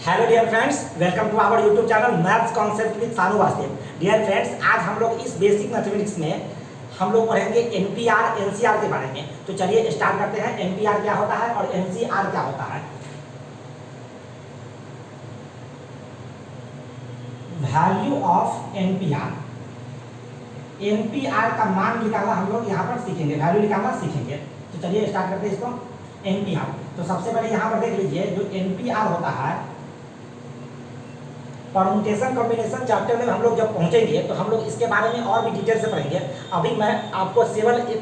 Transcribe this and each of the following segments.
Hello dear friends, welcome to our YouTube channel maths concept with Sanu Vasdev. Dear friends, आज हम लोग इस basic mathematics में हम लोग पढ़ेंगे एनपीआर एनसीआर के बारे में। तो चलिए स्टार्ट करते हैं। एनपीआर क्या होता है और एनसीआर क्या होता है। वैल्यू ऑफ एनपीआर, एनपीआर का मान निकालना हम लोग यहाँ पर सीखेंगे, वैल्यू निकालना सीखेंगे। तो चलिए स्टार्ट करते हैं इसको। एनपीआर, तो सबसे पहले यहाँ पर देख लीजिए, जो एनपीआर होता है, परम्यूटेशन कॉम्बिनेशन चैप्टर में हम लोग जब पहुंचेंगे तो हम लोग इसके बारे में और भी डिटेल से पढ़ेंगे। अभी मैं आपको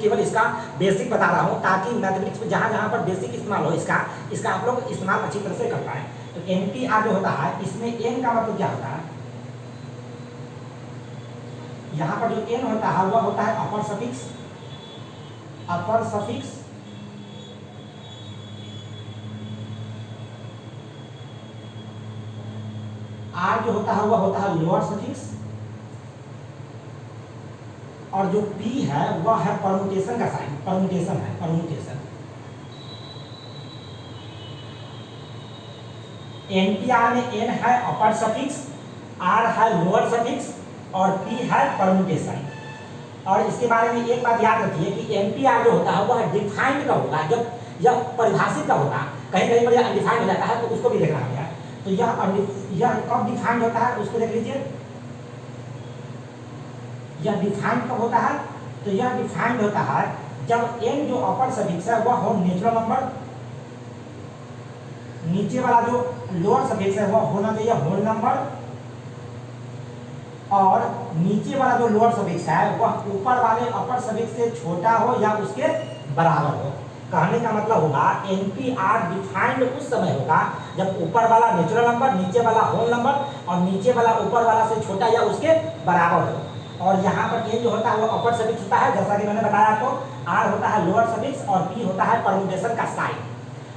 केवल इसका बेसिक बता रहा हूं, ताकि मैथमेटिक्स में जहां जहां पर बेसिक इस्तेमाल हो इसका आप लोग इस्तेमाल अच्छी तरह से कर पाएं। तो एनपीआर जो होता है, इसमें एन का मतलब क्या होता है, यहाँ पर जो एन होता है वह होता है अपर सफिक्स, आर जो होता है वह होता है लोअर सफिक्स, और जो पी है वह है परम्यूटेशन का साइन, परम्यूटेशन है, परम्यूटेशन। एनपीआर में एन है अपर सफिक्स, आर है लोअर सफिक्स और पी है परम्यूटेशन। और इसके बारे में एक बात याद रखिए कि एनपीआर जो होता है वह डिफाइंड का होगा, जब यह परिभाषित का होगा, कहीं कहीं पर यह अनडिफाइंड हो जाता है तो उसको भी देखना होगा। तो यह कब डिफाइंड होता है उसको देख लीजिए। यह डिफाइंड कब होता है, तो यह डिफाइंड होता है जब n जो अपर सफिक्स है वह हो नेचुरल नंबर, नीचे वाला जो लोअर सफिक्स है वह होना चाहिए होल नंबर, और नीचे वाला जो लोअर सफिक्स है वह ऊपर वाले अपर सफिक्स से छोटा हो या उसके बराबर हो। कहने का मतलब होगा एनपीआर डिफाइंड उस समय होगा जब ऊपर वाला नेचुरल नंबर, नीचे वाला होल नंबर और नीचे वाला ऊपर वाला से छोटा या उसके बराबर हो। और यहाँ पर एन जो होता है वो अपर सफिक्स होता है, जैसा कि मैंने बताया आपको। आर होता है लोअर सफिक्स और पी होता है परम्यूटेशन का साइन।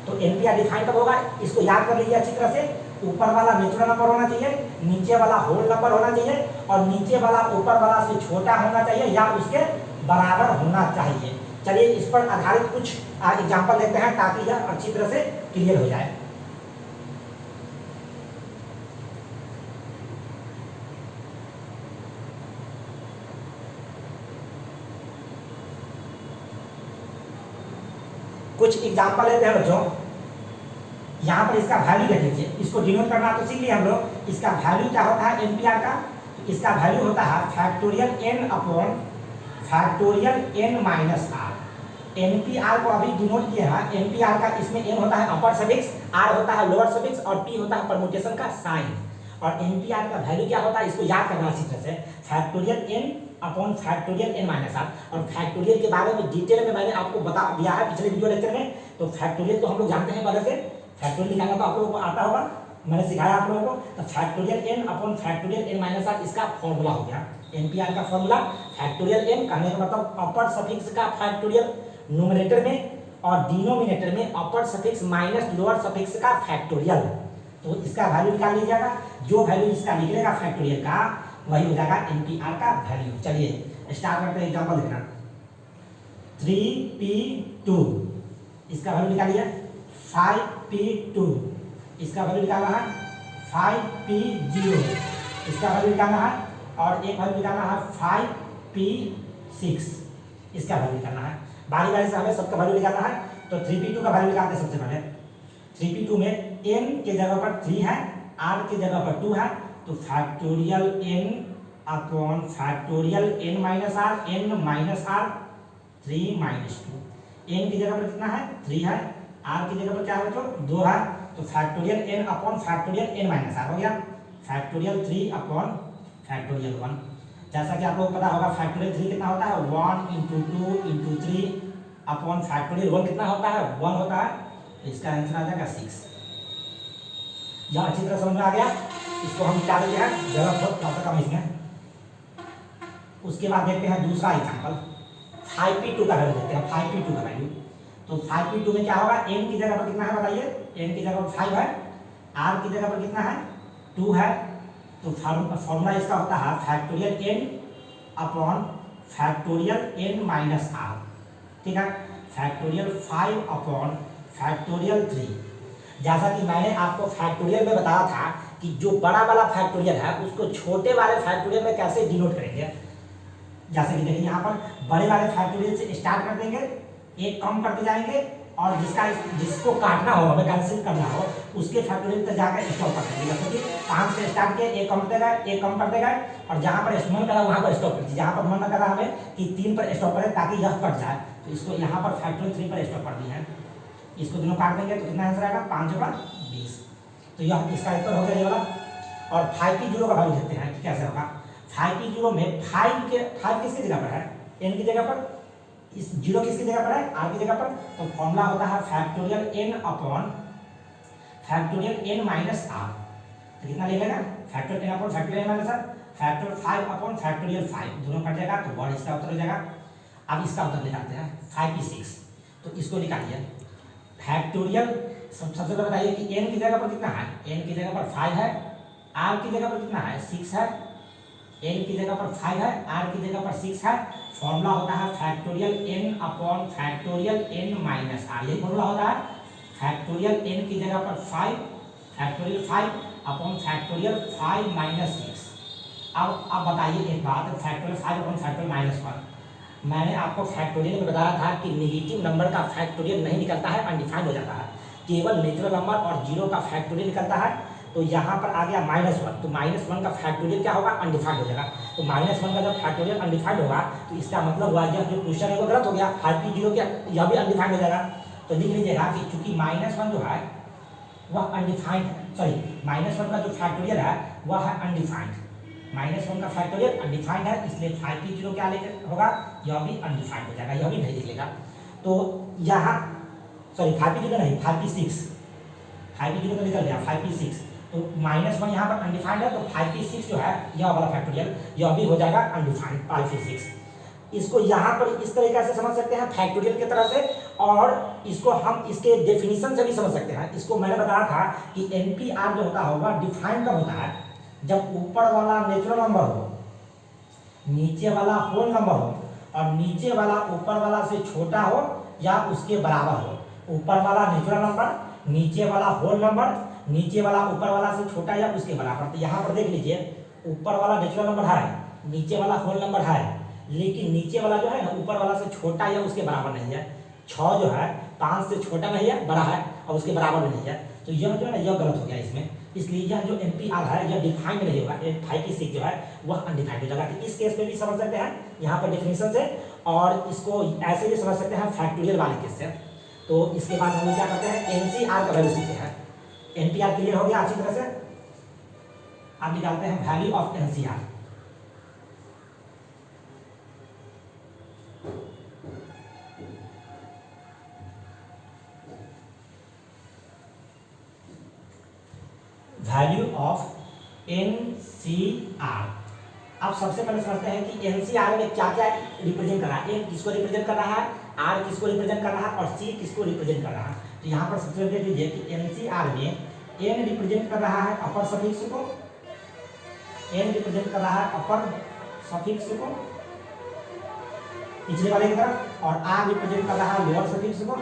तो एनपीआर डिफाइंड कब होगा, इसको याद कर लीजिए अच्छी तरह से। ऊपर वाला नेचुरल नंबर होना चाहिए, नीचे वाला होल नंबर होना चाहिए और नीचे वाला ऊपर वाला से छोटा होना चाहिए या उसके बराबर होना चाहिए। चलिए इस पर आधारित कुछ एग्जाम्पल देखते हैं ताकि यह अच्छी तरह से क्लियर हो जाए। कुछ एग्जाम्पल लेते हैं बच्चों। यहाँ पर इसका वैल्यू देख लीजिए, इसको डिनोट करना तो सीख लिए हम लोग। इसका वैल्यू क्या होता है एनपीआर का, इसका वैल्यू होता है factorial n upon factorial n minus R. NPR को अभी डिनोट किए हैं। एनपीआर का इसमें n होता है अपर सफिक्स, आर होता है लोअर सफिक्स और p होता है परम्यूटेशन का साइन। और एनपीआर का वैल्यू क्या होता है इसको याद करना अच्छी तरह से, factorial n upon factorial n minus R. और फैक्टोरियल के बारे में डिटेल में मैंने आपको बता दिया है पिछले वीडियो लेक्चर में। तो फैक्टोरियल तो हम लोग जानते हैं पहले से, फैक्टोरियल निकालना तो आप लोगों को आता होगा, मैंने सिखाया आप लोगों को। तो factorial n upon factorial n minus R इसका फॉर्मूला हो गया। एनपीआर का फॉर्मूला फैक्टोरियल n, कहने का मतलब अपर सफिक्स का फैक्टोरियल न्यूमरेटर में और डिनोमिनेटर में अपर सफिक्स माइनस लोअर सफिक्स का फैक्टोरियल। तो इसका वैल्यू निकाल लीजिएगा, जो वैल्यू इसका निकलेगा फैक्टोरियल का वही हो जाएगा एनपीआर का वैल्यू। चलिए स्टार्ट करते हैं, एग्जांपल देखना। 3p2 इसका वैल्यू निकालिए, 5p2 इसका वैल्यू निकालना है, 5p0 इसका वैल्यू निकालना है, और एक वैल्यू निकालना है 5p6 इसका वैल्यू निकालना है। बारी बारी से हमें सबका वैल्यू निकालना है। तो 3p2 का वैल्यू निकालते हैं सबसे पहले। 3p2 में n के जगह पर 3 है, r के जगह पर 2 है, तो factorial n upon factorial n minus R, n minus R 3 minus 2। n की जगह पर कितना है 3 है, r की जगह पर क्या है बच्चों 2 है, तो factorial n upon factorial n minus R हो गया फैक्टोरियल 3 अपॉन फैक्टोरियल 1। जैसा कि आप लोग पता होगा फैक्टोरियल 3 कितना होता है 1 इंटू 2 इंटू 3 अपॉन फैक्टोरियल 1 कितना होता है 1 होता है। तो इसका आंसर आ जाएगा 6। यह अच्छी तरह समझ में आ गया। इसको हम क्या देते हैं, जगह बहुत थोड़ा सा कम इसमें। उसके बाद देखते हैं दूसरा एग्जाम्पल, 5p2 का वैल्यू देखते हैं। 5p2 का वैल्यू, तो 5p2 में क्या होगा, n की जगह पर कितना है बताइए, n की जगह पर 5 है, r की जगह पर कितना है 2 है। तो फॉर्मूला इसका होता है factorial n upon factorial n minus R, ठीक है। Factorial 5 upon factorial 3। जैसा कि मैंने आपको फैक्टोरियल में बताया था कि जो बड़ा वाला फैक्टोरियल है उसको छोटे वाले फैक्टोरियल में कैसे डिनोट करेंगे। जैसे कि देखिए यहाँ पर बड़े वाले फैक्टोरियल से स्टार्ट कर देंगे, एक कम करते जाएंगे और जिसको काटना हो, हमें कैंसिल करना हो, उसके फैक्टोरियल तक जाकर स्टॉप कर देंगे। जैसे कि 5 से स्टार्ट किया, एक कम करते गए, एक कम करते गए और जहाँ पर मन करा वहाँ पर स्टॉप कर दीजिए। जहाँ पर मन करा हमें कि 3 पर स्टॉप करें ताकि यह कट जाए, तो इसको यहाँ पर फैक्टोरियल 3 पर स्टॉप कर दिए हैं। इसको दोनों काट देंगे तो कितना आंसर आएगा, 5 होगा 20। तो यह इसका उत्तर हो गया ये वाला। और 5p0 का वैल्यू देखते हैं कि कैसे होगा। 5p0 में 5 किसकी जगह पर है, n की जगह पर, इस 0 किसकी जगह पर है, r की जगह पर। तो फॉर्मूला होता है factorial n upon factorial n minus r। तो कितना ले लेगा, factorial n upon factorial n minus r, factorial 5 upon factorial 5, दोनों कट जाएगा तो वर्ड इसका उत्तर हो जाएगा। अब इसका उत्तर निकालते हैं 5p6। तो इसको निकालिए फैक्टोरियल। सबसे पहले बताइए कि n की जगह पर कितना है, n की जगह पर 5 है, r की जगह पर कितना है 6 है, n की जगह पर 5 है, r की जगह पर 6 है। फॉर्मूला होता है factorial n upon factorial n minus r। यही फॉर्मूला होता है फैक्टोरियल n की जगह पर 5 फैक्टोरियल 5 अपॉन फैक्टोरियल 5 माइनस 6। अब बताइए एक बात, फैक्टोरियल 5 अपॉन फैक्टोरियल माइनस 1। मैंने आपको फैक्टोरियल में बताया था कि नेगेटिव नंबर का फैक्टोरियल नहीं निकलता है, अनडिफाइंड हो जाता है, केवल नेचुरल नंबर और 0 का फैक्टोरियल निकलता है। तो यहाँ पर आ गया -1, तो -1 का फैक्टोरियल क्या होगा, अनडिफाइंड हो जाएगा। तो -1 का जब फैक्टोरियल अनडिफाइंड होगा तो इसका मतलब हुआ यह जो क्वेश्चन है वो गलत हो गया, 5p0 क्या यह भी अनडिफाइंड हो जाएगा। तो लिख लीजिएगा कि चूंकि -1 जो है वह अनडिफाइंड है, सॉरी -1 का जो फैक्टोरियल है वह है अनडिफाइंड, -1 का फैक्टोरियल अनडिफाइंड है, इसलिए 5p0 क्या लेकर होगा, यह भी अनडिफाइंड हो जाएगा, यह भी नहीं लिख लेगा। तो यहाँ सॉरी 5p0 नहीं 5p6 तो निकल गया 5p6। तो -1 यहाँ पर अनडिफाइंड है, तो 5p6 जो है यह वाला फैक्टोरियल यह भी हो जाएगा अनडिफाइंड 5p6। इसको यहाँ पर इस तरीके से समझ सकते हैं फैक्टोरियल की तरह से, और इसको हम इसके डेफिनेशन से भी समझ सकते हैं। इसको मैंने बताया था कि NP-R जो होता होगा डिफाइंड कब होता है, जब ऊपर वाला नेचुरल नंबर हो, नीचे वाला होल नंबर हो, और नीचे वाला ऊपर वाला से छोटा हो या उसके बराबर हो। ऊपर वाला नेचुरल नंबर, नीचे वाला होल नंबर, नीचे वाला ऊपर वाला से छोटा या उसके बराबर। तो यहाँ पर देख लीजिए ऊपर वाला नेचुरल नंबर है, नीचे वाला होल नंबर है, लेकिन नीचे वाला जो है ना ऊपर वाला से छोटा या उसके बराबर नहीं है। 6 जो है 5 से छोटा नहीं है, बड़ा है, और उसके बराबर भी नहीं है। तो यह जो है ना यह गलत हो गया इसमें, इसलिए यह जो NP-R है यह डिफाइंड नहीं होगा, 5p6 जो है वह अनडिफाइंड हो जाएगा। तो इस केस में भी समझ सकते हैं यहाँ पर डेफिनेशन से, और इसको ऐसे भी समझ सकते हैं फैक्टोरियल वाले केस से। तो इसके बाद हम क्या करते हैं, NC-R का वैल्यू सीखते हैं। NP-R क्लियर हो गया अच्छी तरह से। अब निकालते हैं value of NC-R। Value of NC-R। अब सबसे पहले समझते हैं कि NC-R में क्या क्या रिप्रेजेंट कर रहा है, N किसको रिप्रेजेंट कर रहा है, R किसको रिप्रेजेंट कर रहा है और C किसको रिप्रेजेंट कर रहा है। तो यहाँ पर सबसे पहले देख लीजिए कि NC-R में N रिप्रेजेंट कर रहा है अपर सफिक्स को, N रिप्रेजेंट कर रहा है अपर सफिक्स को पिछले वाले की तरफ, और R रिप्रेजेंट कर रहा है लोअर सफिक्स को,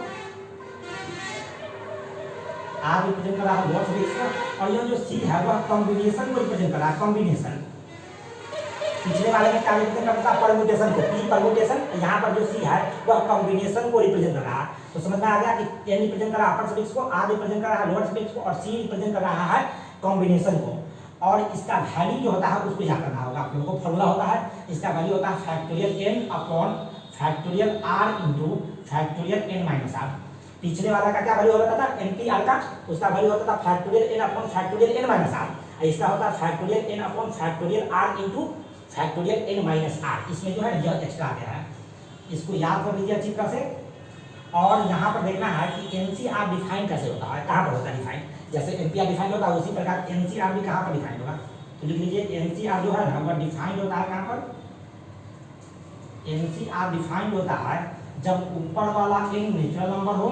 R रिप्रेजेंट कर रहा है लोअर सफिक्स को, और यह जो C है वह कॉम्बिनेशन को रिप्रेजेंट कर रहा है, कॉम्बिनेशन। पिछले वाले में क्या रिप्रेजेंट करता है, परम्यूटेशन को, P परम्यूटेशन, यहाँ पर जो C है वह कॉम्बिनेशन को रिप्रेजेंट कर रहा है। तो समझ में आ गया कि N रिप्रेजेंट कर रहा है अपर सफिक्स को, R रिप्रेजेंट कर रहा है लोअर सफिक्स को, और C रिप्रेजेंट कर रहा है कॉम्बिनेशन को। और इसका वैल्यू जो होता है उसको याद करना होगा आप लोगों को। फॉर्मूला होता है, इसका वैल्यू होता है factorial N upon factorial R into factorial N minus R। पिछले वाला का क्या वैल्यू होता था, NP-R का, उसका वैल्यू होता था factorial N upon factorial N minus R। इसका होता है factorial N upon factorial R into factorial N minus R। इसमें जो है यह एक्स्ट्रा आ गया है, इसको याद कर लीजिए अच्छी तरह से। और यहाँ पर देखना है कि NC-R डिफाइन कैसे होता है, कहाँ पर होता है डिफाइन। जैसे NP-R डिफाइन होता है उसी प्रकार NC-R भी कहाँ पर डिफाइन होगा। तो लिख लीजिए NC-R जो है ना वह डिफाइंड होता है कहाँ पर, NC-R डिफाइंड होता है जब ऊपर वाला N नेचुरल नंबर हो,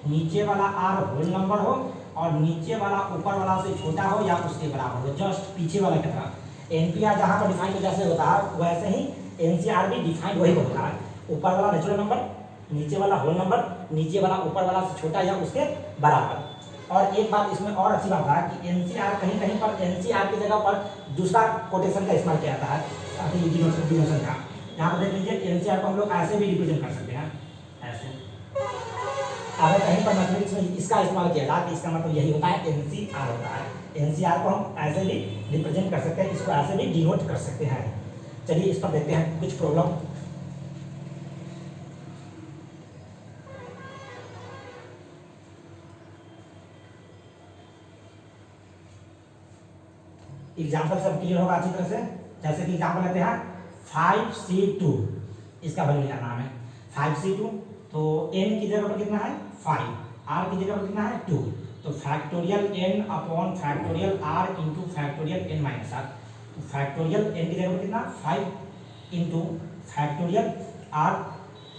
नीचे वाला R होल नंबर हो, और नीचे वाला ऊपर वाला से छोटा हो या उसके बराबर हो, जस्ट पीछे वाला की तरह। NP-R जहाँ पर डिफाइंड जैसे होता है वैसे ही NC-R भी डिफाइंड वही होता है, ऊपर वाला नेचुरल नंबर, नीचे वाला होल नंबर, नीचे वाला ऊपर वाला से छोटा या उसके बराबर। और एक बात इसमें और अच्छी बात है कि एनसीआर कहीं कहीं पर एनसीआर की जगह पर दूसरा कोटेशन का इस्तेमाल किया जाता है अभी डिनोशन का। यहाँ पर देख लीजिए एनसीआर को हम लोग ऐसे भी रिप्रेजेंट कर सकते हैं, ऐसे। अगर कहीं पर मैथमेटिक्स में इसका इस्तेमाल किया जाए तो इसका मतलब यही होता है एनसीआर होता है। एनसीआर को हम ऐसे भी रिप्रेजेंट कर सकते हैं, इसको ऐसे भी डिनोट कर सकते हैं। चलिए इस पर देखते हैं कुछ प्रॉब्लम। एग्जाम्पल सब क्लियर होगा अच्छी तरह से। जैसे कि एग्जाम्पल लेते हैं 5C2, इसका वैल्यू निकालना हमें 5C2। तो n की जगह पर कितना है 5, r की जगह पर कितना है 2, तो factorial n upon factorial r into factorial n minus r। तो फैक्टोरियल n की जगह पर कितना 5 into factorial r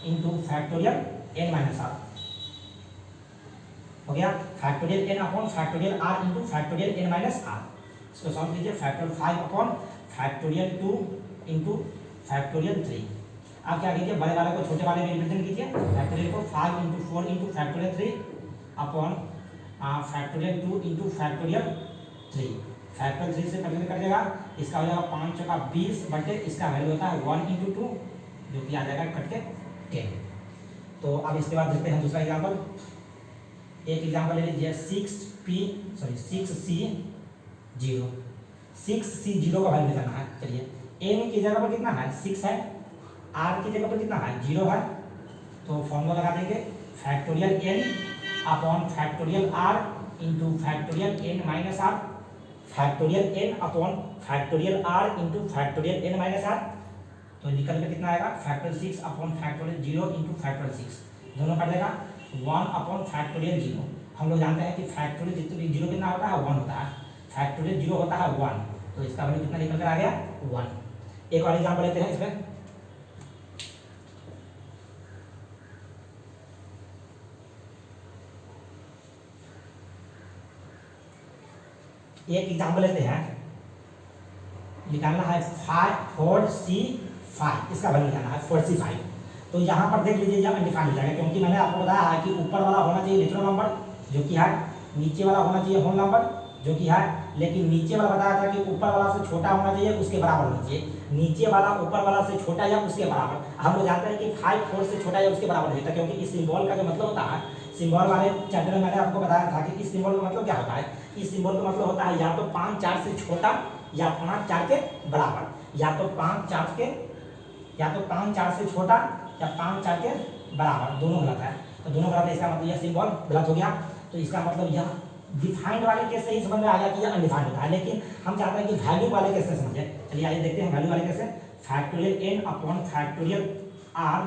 into factorial n minus r हो गया। Factorial n upon factorial r into factorial n minus r। इसको सॉल्व कीजिए, factorial 5 upon factorial 2 into factorial 3। आप क्या कीजिए बड़े वाले को छोटे वाले में रिप्रेजेंट कीजिए। फैक्टोरियल को 5 into 4 into factorial 3 upon factorial 2 into factorial 3। Factorial 3 से कैंसिल कर देगा, इसका हो जाएगा 5 चौका 20 बटे इसका वैल्यू होता है 1 इंटू 2 जो कि आ जाएगा कट के 10। तो अब इसके बाद देखते हैं दूसरा एग्जाम्पल। एक एग्जाम्पल ले लीजिए 6C0 का वैल्यू निकालना है। चलिए n की जगह पर कितना है 6 है, r की जगह पर कितना है 0 है, तो फॉर्मूला लगा देंगे factorial n upon factorial r into factorial n minus r। Factorial n upon factorial r into factorial n minus r, तो निकल के कितना आएगा factorial 6 upon factorial 0 into factorial 6, दोनों कट देगा 1 अपॉन फैक्टोरियल 0। हम लोग जानते हैं कि फैक्टोरियल जितने 0 कितना होता है 1 होता है, फैक्टोरियल 0 होता है 1, तो इसका वैल्यू कितना निकल कर आ गया 1। एक और एग्जाम्पल लेते हैं इसमें। एक एग्जाम्पल लेते हैं, निकालना है 4C5, इसका वैल्यू निकालना है 4C5। तो यहाँ पर देख लीजिए यह अनडिफाइंड हो जाएगा, क्योंकि मैंने आपको बताया है कि ऊपर वाला होना चाहिए नेचुरल नंबर जो कि है, नीचे वाला होना चाहिए होल नंबर जो कि है, लेकिन नीचे वाला बताया था कि ऊपर वाला से छोटा होना चाहिए उसके बराबर होना चाहिए, नीचे वाला ऊपर वाला से छोटा या उसके बराबर। हम लोग जानते हैं कि 5 4 से छोटा या उसके बराबर नहीं होता, क्योंकि इस सिंबल का जो मतलब होता है, सिंबल वाले चैप्टर में मैंने आपको बताया था कि इस सिंबल का मतलब क्या होता है। इस सिंबल का मतलब होता है या तो 5 4 से छोटा या 5 4 के बराबर, या तो 5 4 से छोटा या 5 4 के बराबर, दोनों गलत है। तो दोनों गलत है, इसका मतलब यह सिंबल गलत हो गया। तो इसका मतलब यह डिफाइंड वाले केस से ही समझ में आ गया कि यह अनडिफाइंड होता है, लेकिन हम चाहते हैं कि वैल्यू वाले केस से समझे। चलिए आइए देखते हैं वैल्यू वाले केस से। Factorial n upon factorial r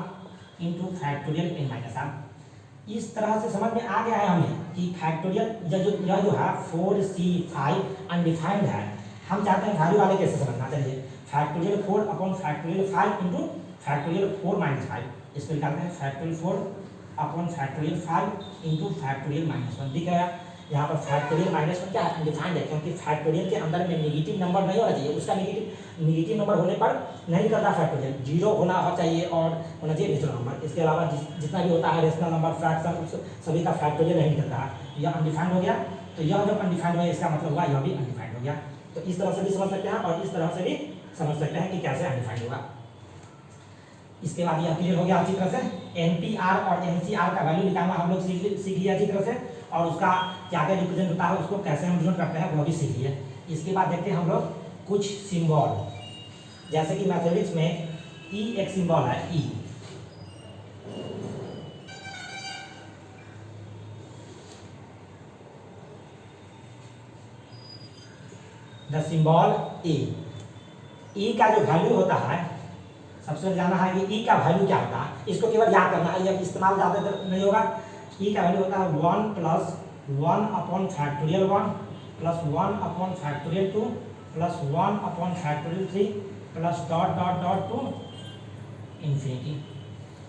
into factorial n minus r। इस तरह से समझ में आ गया है हमें कि फैक्टोरियल यह जो है 4C5 अनडिफाइंड है। हम चाहते हैं वैल्यू वाले केस से समझना। चलिए factorial 4 upon factorial 5 into factorial 4 minus 5, इसको निकालते हैं factorial 4 upon factorial 5 into factorial minus 1। दिख गया यहाँ पर फैक्टोरियल माइनस 1 क्या है अनडिफाइंड है, क्योंकि फैक्टोरियल के अंदर में नेगेटिव नंबर नहीं होना चाहिए, उसका नेगेटिव नंबर होने पर नहीं करता फैक्टोरियल, 0 होना चाहिए और होना चाहिए नेचुरल नंबर। इसके अलावा जितना भी होता है रेशनल नंबर फ्रैक्शन सभी का फैक्टोरियल नहीं निकलता है। यह अनडिफाइंड हो गया, तो यह जब अनडिफाइंड हुआ इसका मतलब हुआ यह भी अनडिफाइंड हो गया। तो इस तरह से भी समझ सकते हैं और इस तरह से भी समझ सकते हैं कि कैसे अनडिफाइंड होगा। इसके बाद यह क्लियर हो गया अच्छी तरह से। एनपीआर और एनसीआर का वैल्यू निकालना हम लोग सीख लिया अच्छी तरह से, और उसका क्या क्या रिप्रेजेंट होता है उसको कैसे हम डिनोट करते हैं वो भी सीख लिए। इसके बाद देखते हैं हम लोग कुछ सिंबल, जैसे कि मैथमेटिक्स में ई एक सिंबल है, ई द सिंबल ई का जो वैल्यू होता है, सबसे जाना है कि ई का वैल्यू क्या होता है, इसको केवल याद करना है, यह इस्तेमाल ज़्यादा नहीं होगा। ई का वैल्यू होता है 1 plus 1 upon factorial 1 plus 1 upon factorial 2 plus 1 upon factorial 3 plus dot dot dot to infinity.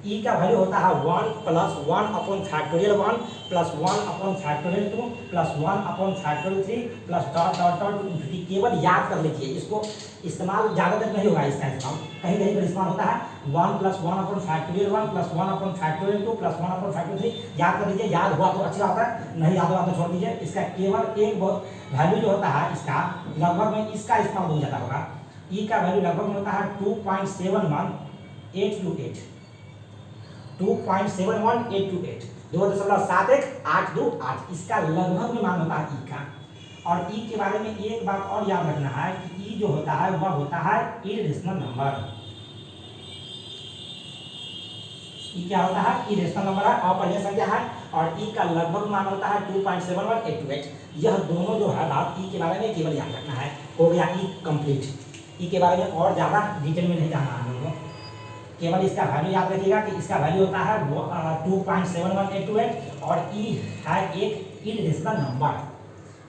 E का वैल्यू होता है 1 plus 1 upon factorial 1 plus 1 upon factorial 2 plus 1 upon factorial 3 plus dot dot dot infinity. केवल याद कर लीजिए, इसको इस्तेमाल ज़्यादा देर नहीं होगा, इसका इस्तेमाल कहीं कहीं पर इस्तेमाल होता है। 1 plus 1 upon factorial 1 plus 1 upon factorial 2 plus 1 upon factorial 3। याद कर लीजिए, याद हुआ तो अच्छी बात है, नहीं याद हुआ तो छोड़ दीजिए। इसका केवल एक वैल्यू जो होता है इसका लगभग में इसका इस्तेमाल हो जाता होगा। ई का वैल्यू लगभग में होता है 2.71828 2.71828 2.71828। इसका लगभग में मान होता है ई का। और ई के बारे में एक बात और याद रखना है कि ई जो होता है वह होता है इरेशनल नंबर। ई क्या होता है? इरेशनल नंबर है, अपर्याय संख्या है। और ई का लगभग मान होता है 2.71828। यह दोनों जो है बात ई के बारे में केवल याद रखना है। हो गया ई कंप्लीट। ई के बारे में और ज़्यादा डिटेल में नहीं जानना है हम लोगों को, केवल इसका वैल्यू याद रखिएगा कि इसका वैल्यू होता है 2.71828 और ई है एक इरेशनल नंबर।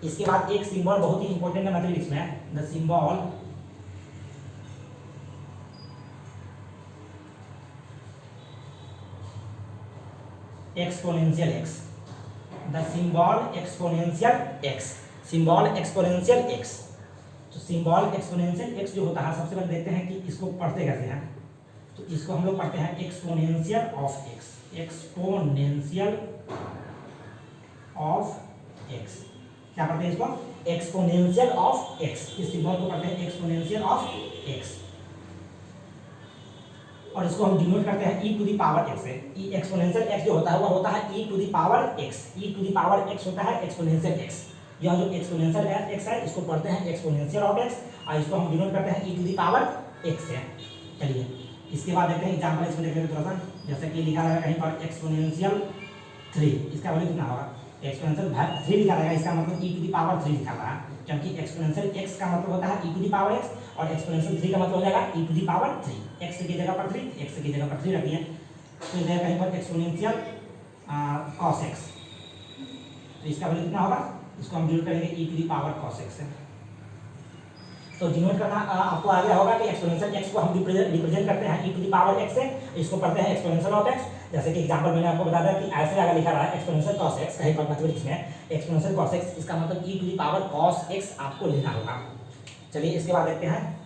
इसके बाद एक सिंबल बहुत ही इंपॉर्टेंट है मैथमेटिक्स में, the symbol exponential x. The symbol exponential x, symbol exponential x. तो सिंबल एक्सपोनेंशियल एक्स जो होता है, सबसे पहले देखते हैं कि इसको पढ़ते कैसे हैं। तो इसको हम लोग पढ़ते हैं exponential of x, exponential of x. क्या पढ़ते हैं इसको? Exponential of x. इस सिंबल को पढ़ते हैं एक्सपोनेंशियल ऑफ एक्स। और इसको हम डिनोट करते हैं e to the power x से। ई एक्सपोनेंशियल x जो होता है वह होता है e to the power x। e to the power x होता है एक्सपोनेंशियल x। यह जो एक्सपोनेंशियल x है इसको पढ़ते हैं एक्सपोनेंशियल ऑफ x और इसको हम डिनोट करते हैं e to the power x से। चलिए इसके बाद देखते हैं एग्जांपल, इसमें देख लेते थोड़ा सा। जैसे कि लिखा है कहीं पर एक्सपोनेंशियल 3, इसका वैल्यू कितना होगा? एक्सपोनेंशियल 3 लिखा रहेगा, इसका मतलब e टू द पावर 3 लिखा हुआ है, क्योंकि एक्सपोनेंशियल x का मतलब होता है e to the power x और एक्सपोनेंशियल 3 का मतलब हो जाएगा e to the power 3। x की जगह पर 3, x की जगह पर 3 रखिए। तो इधर कहीं पर एक्सपोनेंशियल cos x, तो इसका वैल्यू कितना होगा? इसको हम डिनोट करेंगे e to the power cos x से। तो डिनोट करना आपको आ गया होगा कि एक्सपोनेंशियल x को हम रिप्रेजेंट करते हैं e to the power x से, इसको पढ़ते हैं एक्सपोनेंशियल ऑफ x। जैसे कि एग्जांपल मैंने आपको बता दिया कि ऐसे अगर लिखा रहा है एक्सपोनेंशियल cos x कहीं पर मैथमेटिक्स में एक्सपोनेंशियल cos x, इसका मतलब e to the power cos x आपको लेना होगा। चलिए इसके बाद देखते हैं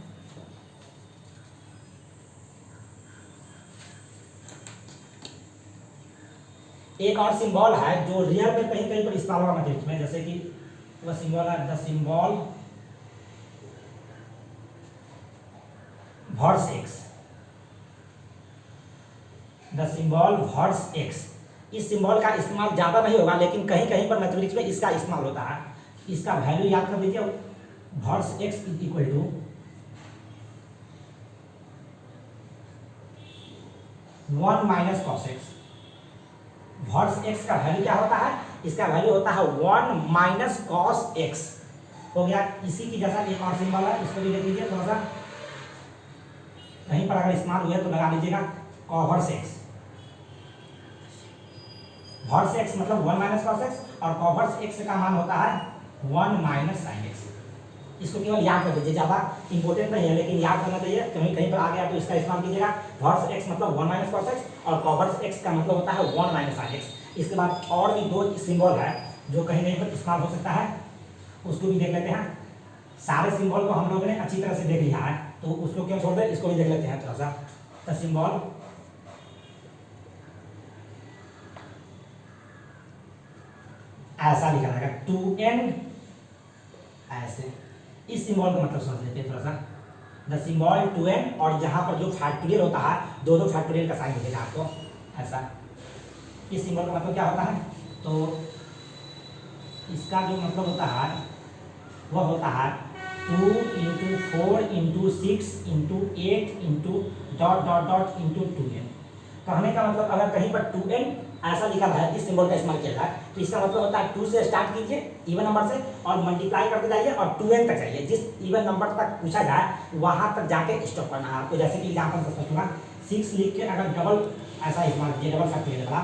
एक और सिंबल है जो रियल में कहीं कहीं पर इस्तेमाल होगा मैथमेटिक्स में। जैसे कि वह सिंबल है the symbol vers x, the symbol vers x। इस सिंबल का इस्तेमाल ज्यादा नहीं होगा, लेकिन कहीं कहीं पर मैथमेटिक्स में इसका इस्तेमाल होता है। इसका वैल्यू याद कर लीजिए, vers x is equal to 1 minus cos x। Vers x का वैल्यू क्या होता है? इसका वैल्यू होता है 1 माइनस cos x। हो गया। इसी की जैसा एक और सिंबल है, इसको भी देख लीजिए थोड़ा सा, कहीं पर अगर इस्तेमाल हुआ तो लगा लीजिएगा कॉवर्स x। वर्स x मतलब 1 माइनस cos x और कॉवर्स x का मान होता है 1 माइनस sin x। इसको केवल याद कर दीजिए, ज़्यादा इंपॉर्टेंट नहीं है लेकिन याद करना चाहिए, कहीं कहीं पर आ गया तो इसका इस्तेमाल कीजिएगा। वर्स x मतलब 1 माइनस cos x और कॉवर्स x का मतलब होता है 1 माइनस sin x। इसके बाद और भी दो सिंबल है जो कहीं कहीं पर इस्तेमाल हो सकता है, उसको भी देख लेते हैं। सारे सिंबल को हम लोगों ने अच्छी तरह से देख लिया है, तो उसको क्यों छोड़ दें, इसको भी देख लेते हैं थोड़ा सा। द सिंबल ऐसा लिखा रहेगा 2n ऐसे। इस सिंबल का मतलब समझ लेते हैं थोड़ा सा। द सिंबल 2n और यहाँ पर जो फैक्टोरियल होता है दो फैक्टोरियल का साइन मिलेगा आपको ऐसा। इस सिंबल का मतलब क्या होता है? तो इसका जो मतलब होता है वह होता है 2 into 4 into 6 into 8 into dot dot dot into 2n। कहने का मतलब अगर कहीं पर 2n ऐसा लिखा है, इस सिंबल का इस्तेमाल किया जाए, तो इसका मतलब होता है 2 से स्टार्ट कीजिए इवन नंबर से और मल्टीप्लाई करते जाइए और 2n तक जाइए। जिस इवन नंबर तक पूछा जाए वहां तक जाके स्टॉप करना है आपको। जैसे कि एग्जाम्पल से समझूंगा, 6 लिख के अगर डबल ऐसा इस्तेमाल कीजिए, डबल फैक्टोरियल वाला,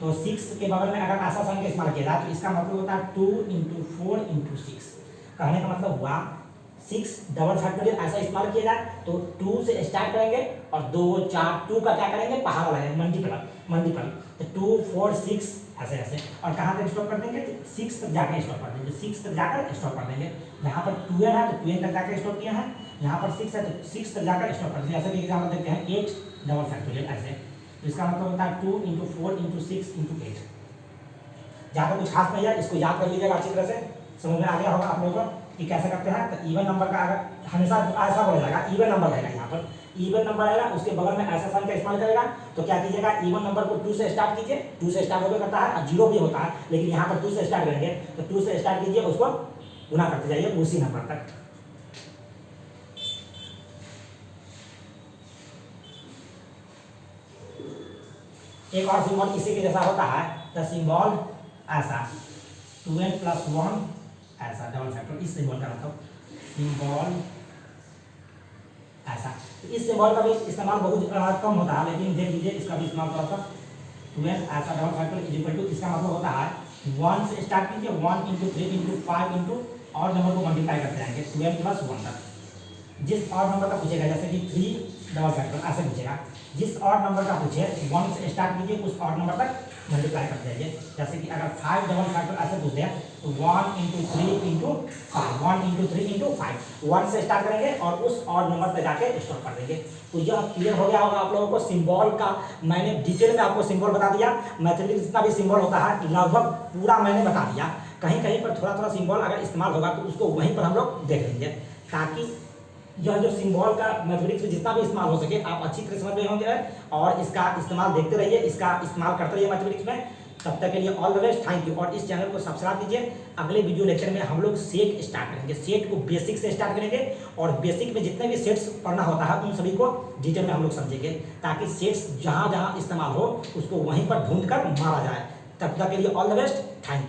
तो 6 के बगल में अगर ऐसा संख्या इस्तेमाल किया जाए तो इसका मतलब होता है 2 इंटू 4 इंटू 6। कहने का मतलब हुआ 6 डबल फैक्टोरियल ऐसा इस्तेमाल किया जाए तो 2 से स्टार्ट करेंगे और 2 4 2 का क्या करेंगे पहाड़ लगाएंगे मल्टीपल तो 2 4 6 ऐसे ऐसे और कहाँ तक स्टॉप कर देंगे 6 तक जाकर स्टॉप कर देंगे 6 तक जाकर स्टॉप कर देंगे। यहाँ पर 2n है तो 2n तक जाकर स्टॉप किया है, यहाँ पर 6 है तो 6 तक जाकर स्टॉप कर देंगे। ऐसे भी एग्जाम्पल देखते हैं 8 डबल फैक्टोरियल ऐसे, तो इसका मतलब होता है 2 × 4 × 6 × 8। जहाँ तक कुछ खास नहीं है इसको याद कर लीजिएगा अच्छी तरह से, समझ में आ गया होगा आप लोगों को कि कैसे करते हैं। तो इवन नंबर का अगर हमेशा ऐसा बोला जाएगा इवन नंबर रहेगा, यहाँ पर इवन नंबर रहेगा उसके बगल में ऐसा साइन का इस्तेमाल करेगा तो क्या कीजिएगा इवन नंबर को 2 से स्टार्ट कीजिए, 2 से स्टार्ट होकर करता है और 0 भी होता है, लेकिन यहाँ पर 2 से स्टार्ट करेंगे तो 2 से स्टार्ट कीजिए उसको गुना करते जाइए उसी नंबर तक। एक और सिंबल इसी के जैसा होता है, द सिंबल ऐसा 2n + 1 ऐसा डबल फैक्टर, इस सिंबल का मतलब सिंबल ऐसा। तो इस सिंबल का भी इस्तेमाल बहुत कम होता है, लेकिन देख लीजिए इसका भी इस्तेमाल थोड़ा सा 2n ऐसा डबल फैक्टर = इसका मतलब होता है 1 से स्टार्ट कीजिए 1 × 3 × 5 × और नंबर को मल्टीप्लाई करते रहेंगे 2n + 1 तक। जिस और नंबर का पूछेगा जैसे कि 3 डबल फैक्टर ऐसे पूछेगा, जिस और नंबर का पूछे 1 से स्टार्ट कीजिए उस और नंबर तक मल्टीप्लाई करते जाइए। जैसे कि अगर 5 डबल फैक्टर ऐसे पूछ दिया तो 1 × 3 × 5 1 × 3 × 5 1 से स्टार्ट करेंगे और उस और नंबर पे जाके स्टॉप कर देंगे। तो यह क्लियर हो गया होगा आप लोगों को सिंबल का। मैंने डिटेल में आपको सिंबल बता दिया, मैथमेटिक्स जितना भी सिंबल होता है लगभग पूरा मैंने बता दिया। कहीं कहीं पर थोड़ा थोड़ा सिंबल अगर इस्तेमाल होगा तो उसको वहीं पर हम लोग देख लेंगे, ताकि यह जो सिंबल का मैथमेटिक्स में जितना भी इस्तेमाल हो सके आप अच्छी तरह समझ रहे होंगे और इसका इस्तेमाल देखते रहिए, इसका इस्तेमाल करते रहिए मैथमेटिक्स में। तब तक के लिए all the best, thank you. और इस चैनल को सब्सक्राइब कीजिए। अगले वीडियो लेक्चर में हम लोग सेट स्टार्ट करेंगे, सेट को बेसिक से स्टार्ट करेंगे और बेसिक में जितने भी सेट्स पढ़ना होता है उन सभी को डिटेल में हम लोग समझेंगे, ताकि सेट्स जहाँ जहाँ इस्तेमाल हो उसको वहीं पर ढूंढ कर मारा जाए। तब तक के लिए all the best, thank you.